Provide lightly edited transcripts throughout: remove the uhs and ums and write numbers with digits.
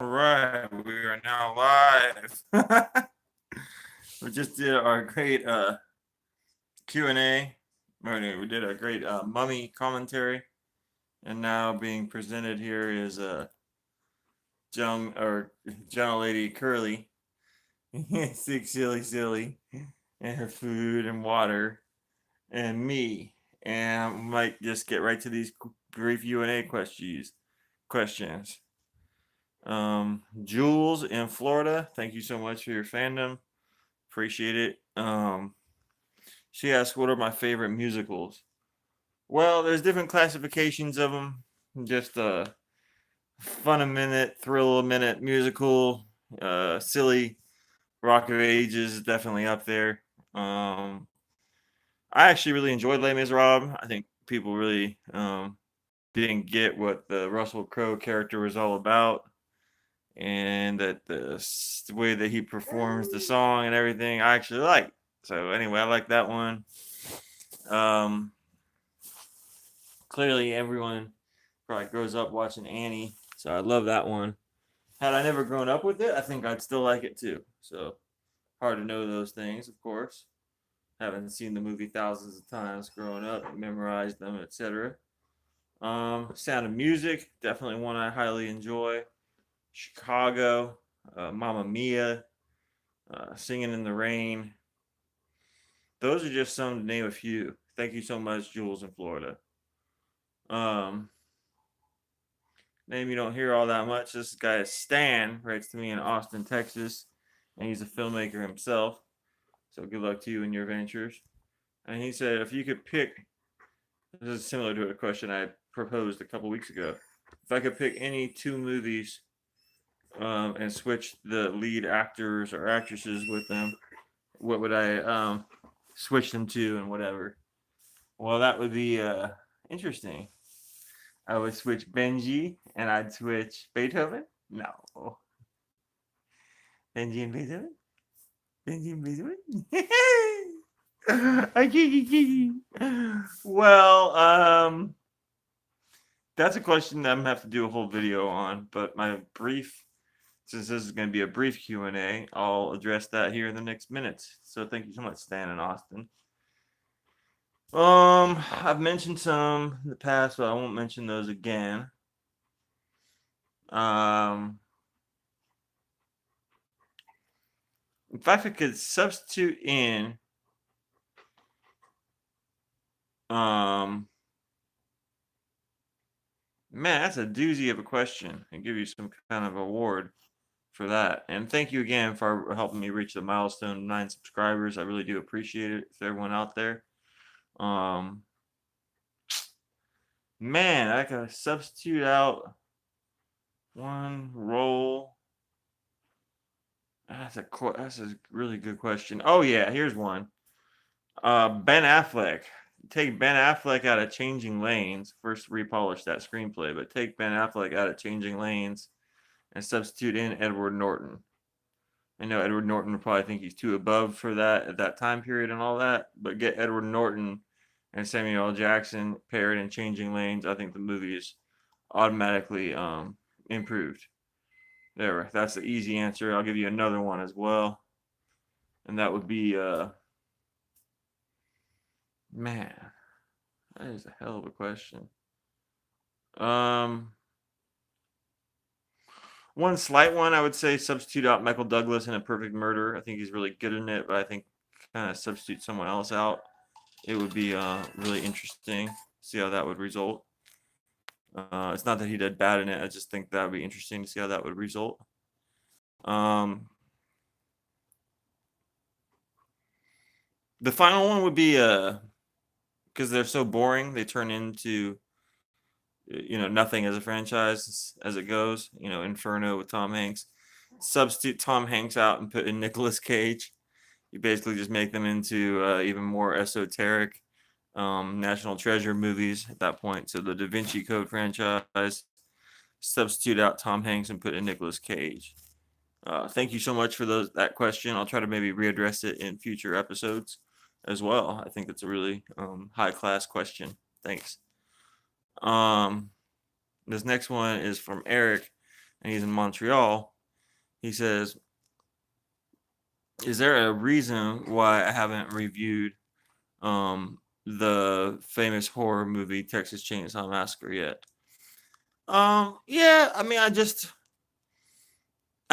All right, we are now live. We just did our great Q&A. We did a great mummy commentary, and now being presented here is gentle lady Curly, sick silly, and her food and water, and me, and we might just get right to these brief Q&A questions. Jules in Florida, thank you so much for your fandom. Appreciate it. She asked, "What are my favorite musicals?" Well, there's different classifications of them. Just a fun a minute, thrill a minute musical, silly. Rock of Ages is definitely up there. I actually really enjoyed Les Miserables. I think people really didn't get what the Russell Crowe character was all about, and that the way that he performs the song and everything, I actually like. So anyway, I like that one. Um, Clearly, everyone probably grows up watching Annie, so I love that one. Had I never grown up with it, I think I'd still like it too. So hard to know those things, of course. Haven't seen the movie thousands of times growing up, memorized them, etc. Sound of Music, definitely one I highly enjoy. Chicago, Mamma Mia, Singing in the Rain. Those are just some to name a few. Thank you so much, Jules in Florida. Um, Name you don't hear all that much. This guy is Stan, writes to me in Austin, Texas, and he's a filmmaker himself. So good luck to you in your ventures. And he said, if you could pick, this is similar to a question I proposed a couple weeks ago. If I could pick any two movies and switch the lead actors or actresses with them, what would I switch them to and whatever? Well, that would be interesting. I would switch Benji and I'd switch Beethoven. No, Benji and Beethoven. Benji and Beethoven. I can't. Well, that's a question that I'm gonna have to do a whole video on. But my brief, since this is gonna be a brief Q&A, I'll address that here in the next minutes. So thank you so much, Stan and Austin. I've mentioned some in the past, but I won't mention those again. If I could substitute in man, that's a doozy of a question. I give you some kind of award for that. And thank you again for helping me reach the milestone of 9 subscribers. I really do appreciate it for everyone out there. Man, I could substitute out one role. That's a really good question. Oh yeah, here's one. Ben Affleck. Take Ben Affleck out of Changing Lanes. First repolish that screenplay, but take Ben Affleck out of Changing Lanes and substitute in Edward Norton. I know Edward Norton would probably think he's too above for that at that time period and all that, but get Edward Norton and Samuel L. Jackson paired in Changing Lanes. I think the movie is automatically improved. There, that's the easy answer. I'll give you another one as well, and that would be man, that is a hell of a question. One slight one, I would say substitute out Michael Douglas in A Perfect Murder. I think he's really good in it, but I think kind of substitute someone else out. It would be really interesting. See how that would result. It's not that he did bad in it. I just think that would be interesting to see how that would result. The final one would be because they're so boring, they turn into nothing as a franchise as it goes. Inferno with Tom Hanks. Substitute Tom Hanks out and put in Nicolas Cage. You basically just make them into even more esoteric National Treasure movies at that point. So the Da Vinci Code franchise, substitute out Tom Hanks and put in Nicolas Cage. Thank you so much for that question. I'll try to maybe readdress it in future episodes as well. I think it's a really high class question. Thanks. This next one is from Eric. and he's in Montreal. He says, "Is there a reason why I haven't reviewed the famous horror movie Texas Chainsaw Massacre yet?" Yeah, I mean, I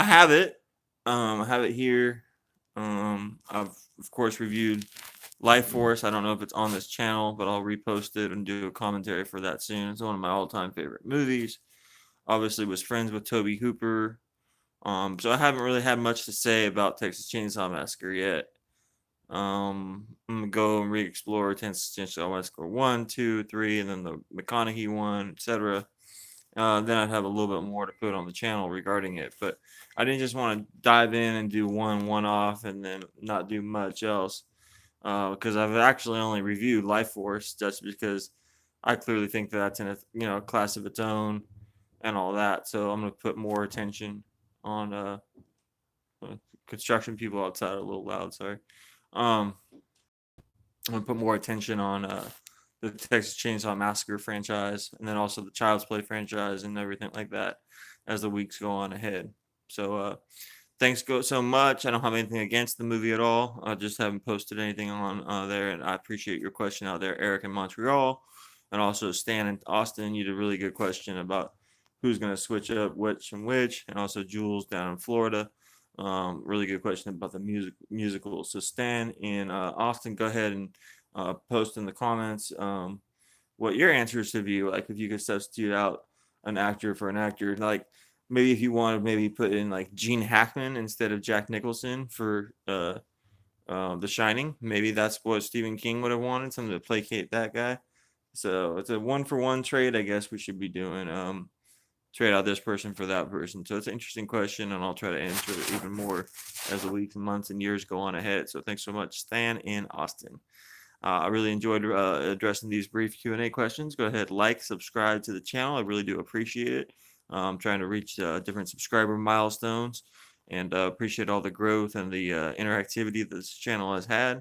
have it. I have it here. I've of course reviewed Life Force. I don't know if it's on this channel, but I'll repost it and do a commentary for that soon. It's one of my all-time favorite movies. Obviously, was friends with Toby Hooper. So I haven't really had much to say about Texas Chainsaw Massacre yet. I'm gonna go and re-explore Texas Chainsaw Massacre 1, 2, 3, and then the McConaughey one, etc. Then I'd have a little bit more to put on the channel regarding it. But I didn't just want to dive in and do one off and then not do much else. Because I've actually only reviewed Life Force just because I clearly think that that's in a class of its own and all that. So I'm gonna put more attention on construction people outside are a little loud. Sorry. Um, I'm gonna put more attention on the Texas Chainsaw Massacre franchise, and then also the Child's Play franchise and everything like that as the weeks go on ahead. So thanks go so much. I don't have anything against the movie at all. I just haven't posted anything on there, and I appreciate your question out there, Eric in Montreal, and also Stan in Austin. You did a really good question about who's going to switch up which and which, and also Jules down in Florida. Really good question about the musical. So Stan in Austin, go ahead and post in the comments what your answers should be. Like if you could substitute out an actor for an actor, like maybe if you want to maybe put in like Gene Hackman instead of Jack Nicholson for The Shining. Maybe that's what Stephen King would have wanted, something to placate that guy. So it's a 1-for-1 trade, I guess we should be doing. Trade out this person for that person. So it's an interesting question, and I'll try to answer it even more as the weeks and months and years go on ahead. So thanks so much, Stan in Austin. I really enjoyed addressing these brief Q&A questions. Go ahead, like, subscribe to the channel. I really do appreciate it. I'm trying to reach different subscriber milestones, and appreciate all the growth and the interactivity this channel has had.